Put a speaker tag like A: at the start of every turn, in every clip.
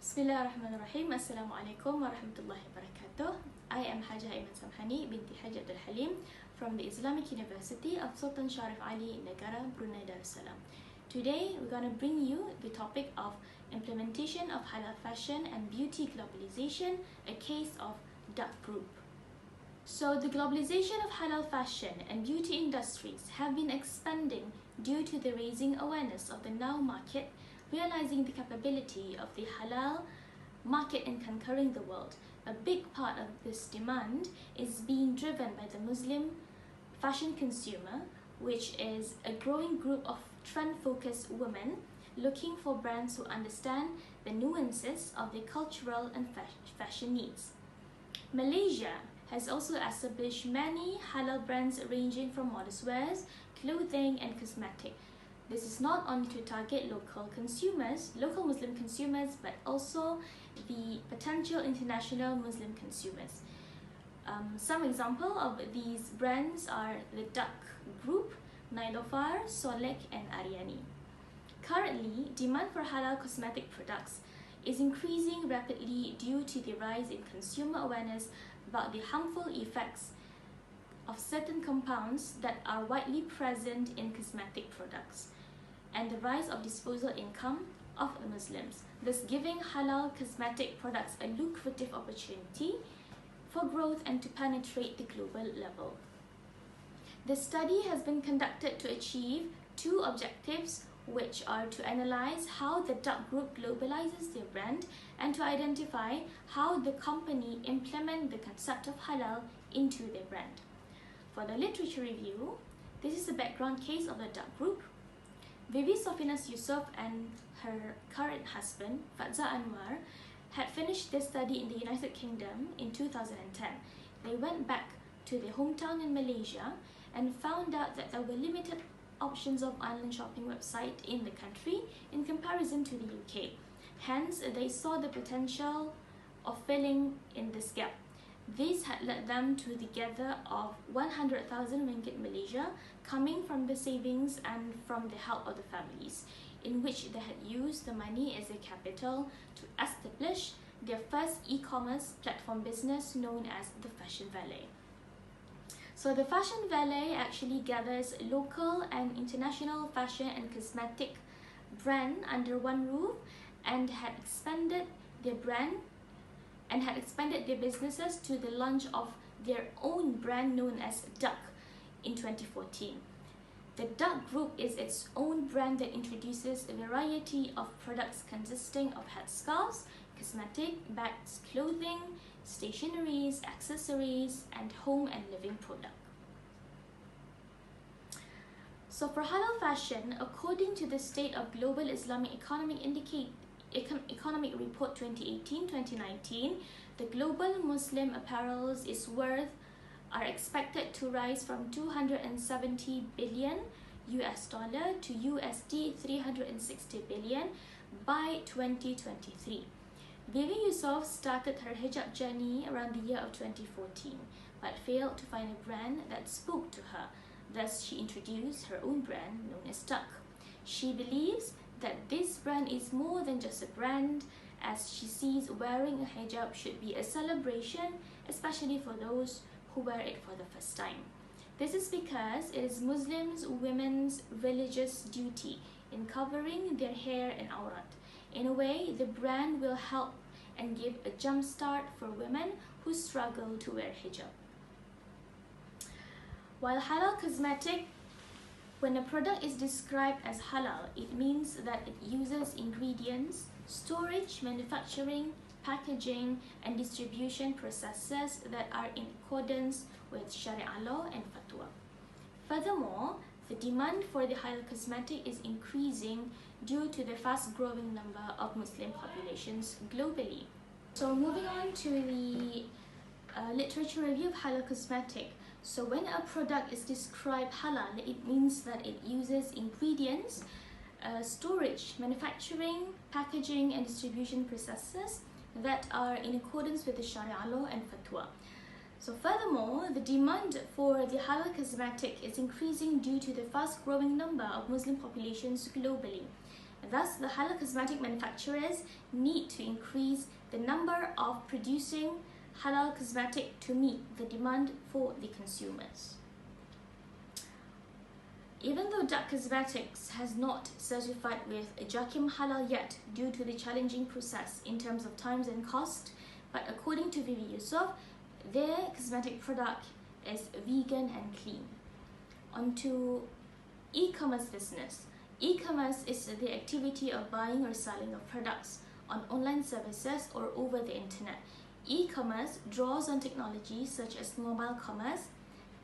A: Bismillahirrahmanirrahim. Assalamualaikum warahmatullahi wabarakatuh. I am Hajah Iman Samhani binti Haji Abdul Halim from the Islamic University of Sultan Sharif Ali Negara Brunei Darussalam. Today we're going to bring you the topic of implementation of halal fashion and beauty globalization, a case of dUCk group. So the globalization of halal fashion and beauty industries have been expanding due to the raising awareness of the now market, realizing the capability of the halal market in conquering the world. A big part of this demand is being driven by the Muslim fashion consumer, which is a growing group of trend-focused women looking for brands who understand the nuances of their cultural and fashion needs. Malaysia has also established many halal brands ranging from modest wares, clothing and cosmetic. This is not only to target local Muslim consumers, but also the potential international Muslim consumers. Some example of these brands are the dUCk group, Nailofar, Solek and Aryani. Currently, demand for halal cosmetic products is increasing rapidly due to the rise in consumer awareness about the harmful effects of certain compounds that are widely present in cosmetic products, and the rise of disposable income of the Muslims, thus giving halal cosmetic products a lucrative opportunity for growth and to penetrate the global level. The study has been conducted to achieve two objectives, which are to analyze how the dUCk group globalizes their brand and to identify how the company implement the concept of halal into their brand. For the literature review, this is the background case of the dUCk group. Bibi Sofinas Yusof and her current husband, Fazza Anwar, had finished their study in the United Kingdom in 2010. They went back to their hometown in Malaysia and found out that there were limited options of online shopping website in the country in comparison to the UK. Hence, they saw the potential of filling in this gap. This had led them to the gather of 100,000 ringgit Malaysia coming from the savings and from the help of the families, in which they had used the money as a capital to establish their first e-commerce platform business known as the Fashion Valet. So the Fashion Valet actually gathers local and international fashion and cosmetic brand under one roof and had expanded their businesses to the launch of their own brand known as dUCk in 2014. The dUCk group is its own brand that introduces a variety of products consisting of headscarves, cosmetic, bags, clothing, stationeries, accessories, and home and living products. So for halal fashion, according to the State of Global Islamic Economic Report 2018-2019, the global Muslim apparels are expected to rise from $270 billion to USD 360 billion by 2023. Bibi Yusof started her hijab journey around the year of 2014, but failed to find a brand that spoke to her. Thus, she introduced her own brand known as dUCk. She believes that this brand is more than just a brand, as she sees wearing a hijab should be a celebration, especially for those who wear it for the first time. This is because it is Muslims women's religious duty in covering their hair and aurat. In a way, the brand will help and give a jump start for women who struggle to wear hijab. While halal cosmetic, when a product is described as halal, it means that it uses ingredients, storage, manufacturing, packaging, and distribution processes that are in accordance with Sharia law and fatwa. Furthermore, the demand for the halal cosmetic is increasing due to the fast-growing number of Muslim populations globally. So moving on to the literature review of halal cosmetic. So when a product is described halal, it means that it uses ingredients, storage, manufacturing, packaging and distribution processes that are in accordance with the Sharia law and fatwa. So furthermore, the demand for the halal cosmetic is increasing due to the fast-growing number of Muslim populations globally. Thus, the halal cosmetic manufacturers need to increase the number of producing halal cosmetic to meet the demand for the consumers. Even though dUCk Cosmetics has not certified with Jakim Halal yet due to the challenging process in terms of times and cost, but according to Vivi Yusuf, their cosmetic product is vegan and clean. Onto e-commerce business. E-commerce is the activity of buying or selling of products on online services or over the internet. E-commerce draws on technologies such as mobile commerce,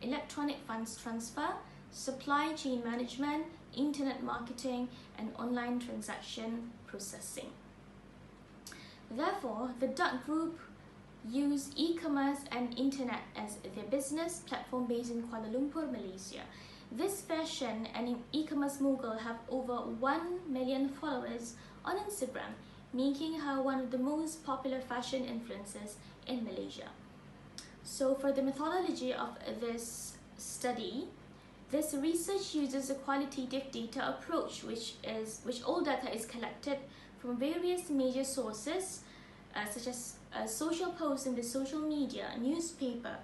A: electronic funds transfer, supply chain management, internet marketing, and online transaction processing. Therefore, the dUCk Group use e-commerce and internet as their business platform based in Kuala Lumpur, Malaysia. This fashion and e-commerce mogul have over 1 million followers on Instagram, making her one of the most popular fashion influencers in Malaysia. So for the methodology of this study, this research uses a qualitative data approach, which all data is collected from various major sources, such as social posts in the social media, newspaper,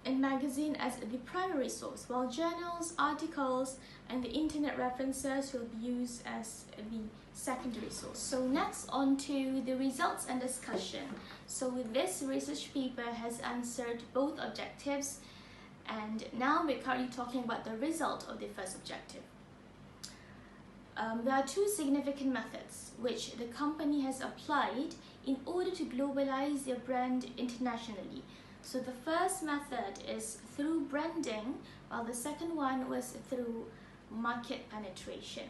A: and magazine as the primary source, while journals, articles, and the internet references will be used as the secondary source. So next on to the results and discussion. So this research paper has answered both objectives, and now we're currently talking about the result of the first objective. There are two significant methods which the company has applied in order to globalize their brand internationally. So the first method is through branding, while the second one was through market penetration.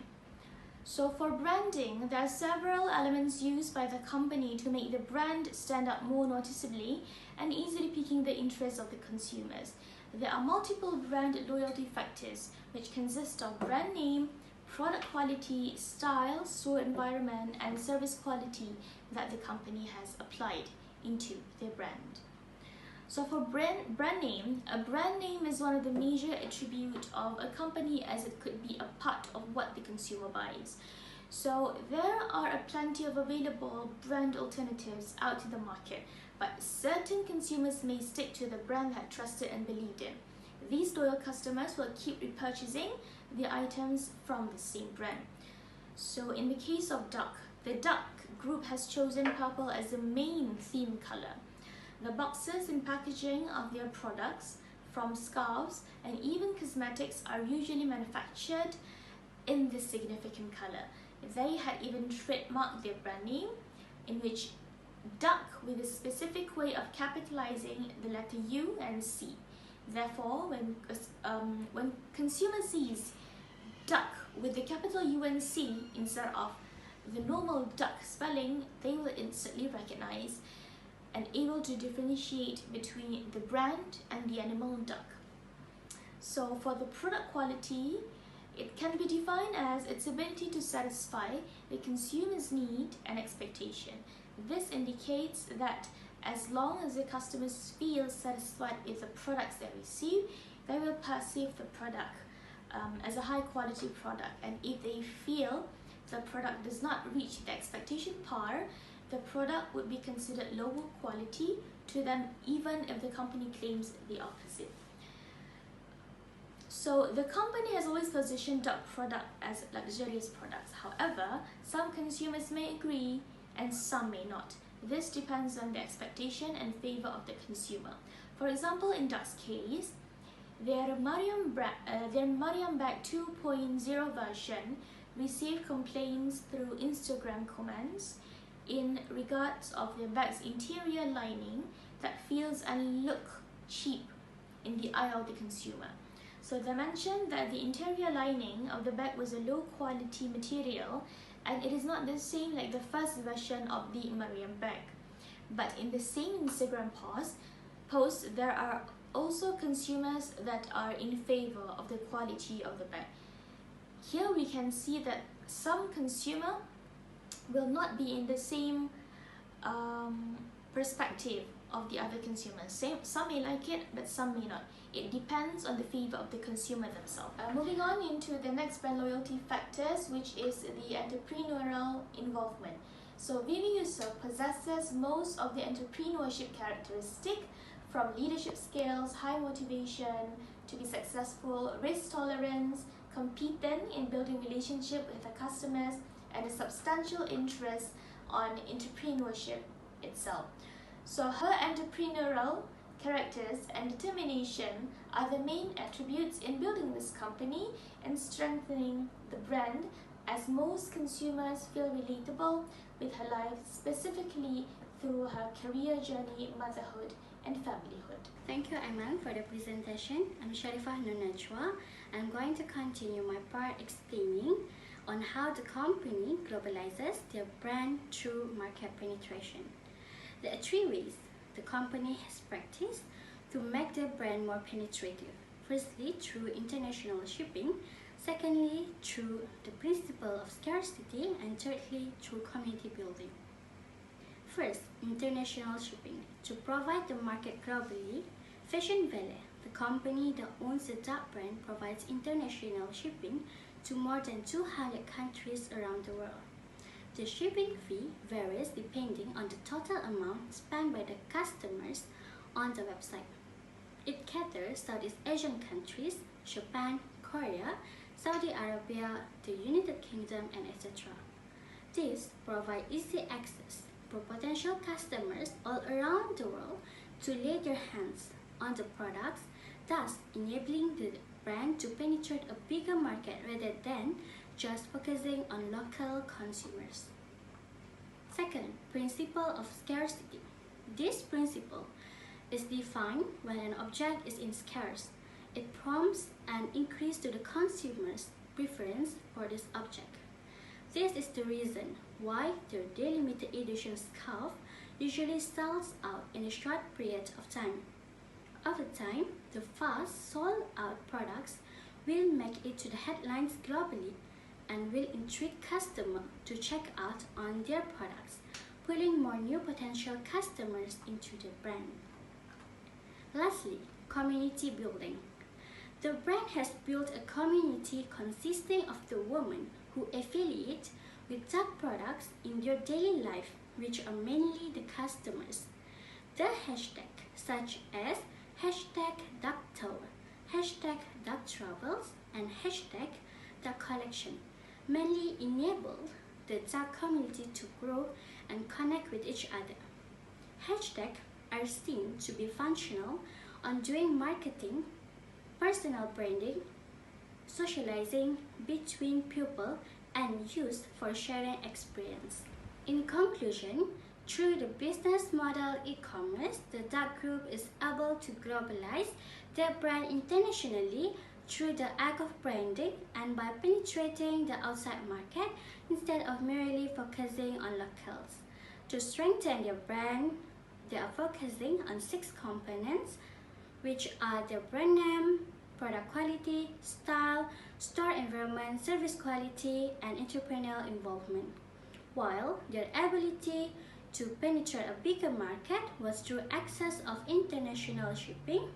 A: So for branding, there are several elements used by the company to make the brand stand out more noticeably and easily piquing the interest of the consumers. There are multiple brand loyalty factors which consist of brand name, product quality, style, store environment, and service quality that the company has applied into their brand. So for brand name, a brand name is one of the major attributes of a company, as it could be a part of what the consumer buys. So there are plenty of available brand alternatives out in the market, but certain consumers may stick to the brand they trusted and believed in. These loyal customers will keep repurchasing the items from the same brand. So in the case of dUCk, the dUCk Group has chosen purple as the main theme color. The boxes and packaging of their products, from scarves and even cosmetics, are usually manufactured in this significant color. They had even trademarked their brand name, in which dUCk with a specific way of capitalizing the letter U and C. Therefore, when consumer sees dUCk with the capital U and C instead of the normal dUCk spelling, they will instantly recognize and able to differentiate between the brand and the animal dUCk. So for the product quality, it can be defined as its ability to satisfy the consumer's need and expectation. This indicates that as long as the customers feel satisfied with the products they receive, they will perceive the product as a high quality product, and if they feel the product does not reach the expectation par, the product would be considered lower quality to them, even if the company claims the opposite. So the company has always positioned dUCk product as luxurious products. However, some consumers may agree and some may not. This depends on the expectation and favor of the consumer. For example, in dUCK's case, their Mariam Bag 2.0 version received complaints through Instagram comments in regards of the bag's interior lining that feels and look cheap in the eye of the consumer. So they mentioned that the interior lining of the bag was a low quality material, and it is not the same like the first version of the Mariam bag. But in the same Instagram post, there are also consumers that are in favor of the quality of the bag. Here we can see that some consumer will not be in the same perspective of the other consumers. Some may like it, but some may not. It depends on the favor of the consumer themselves. Moving on into the next brand loyalty factors, which is the entrepreneurial involvement. So Vivi Yusof possesses most of the entrepreneurship characteristics, from leadership skills, high motivation to be successful, risk tolerance, competent in building relationship with the customers, and a substantial interest on entrepreneurship itself. So her entrepreneurial characters and determination are the main attributes in building this company and strengthening the brand, as most consumers feel relatable with her life, specifically through her career journey, motherhood, and familyhood.
B: Thank you, Aiman, for the presentation. I'm Sharifah Nur Najwa. I'm going to continue my part explaining on how the company globalizes their brand through market penetration. There are 3 ways the company has practiced to make their brand more penetrative. Firstly, through international shipping. Secondly, through the principle of scarcity. And thirdly, through community building. First, international shipping. To provide the market globally, Fashion Valley, the company that owns the dUCk brand, provides international shipping to more than 200 countries around the world. The shipping fee varies depending on the total amount spent by the customers on the website. It caters Southeast Asian countries, Japan, Korea, Saudi Arabia, the United Kingdom, and etc. This provides easy access for potential customers all around the world to lay their hands on the products, thus enabling the brand to penetrate a bigger market rather than just focusing on local consumers. Second, principle of scarcity. This principle is defined when an object is in scarce. It prompts an increase to the consumer's preference for this object. This is the reason why their daily limited edition scarf usually sells out in a short period of time. Over time, the fast sold out products will make it to the headlines globally and will intrigue customers to check out on their products, pulling more new potential customers into the brand. Lastly, community building. The brand has built a community consisting of the women who affiliate with dUCk products in their daily life, which are mainly the customers. The hashtag such as #dUCkTour, #dUCkTravels, and #dUCkCollection mainly enable the dUCk community to grow and connect with each other. Hashtags are seen to be functional on doing marketing, personal branding, socializing between people, and used for sharing experience. In conclusion, through the business model e-commerce, the dUCk Group is able to globalize their brand internationally through the act of branding and by penetrating the outside market instead of merely focusing on locals. To strengthen their brand, they are focusing on 6 components, which are their brand name, product quality, style, store environment, service quality, and entrepreneurial involvement. While their ability to penetrate a bigger market was through access of international shipping,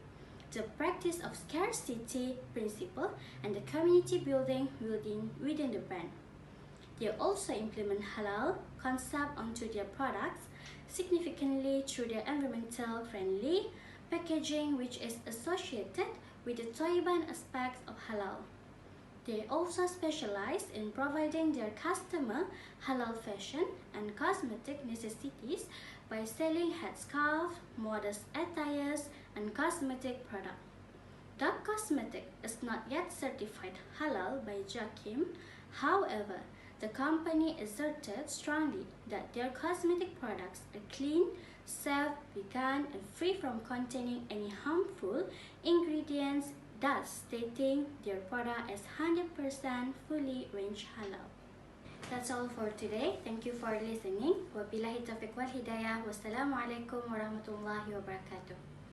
B: the practice of scarcity principle, and the community building within the brand. They also implement Halal concept onto their products significantly through their environmental friendly packaging, which is associated with the Toiban aspects of Halal. They also specialize in providing their customer Halal fashion and cosmetic necessities by selling headscarves, modest attires, and cosmetic products. dUCk Cosmetic is not yet certified Halal by JAKIM. However, the company asserted strongly that their cosmetic products are clean, safe, vegan, and free from containing any harmful ingredients, thus stating their product as 100% fully range halal. That's all for today. Thank you for listening. Wabillahi taufiq wal hidayah. Wassalamualaikum warahmatullahi wabarakatuh.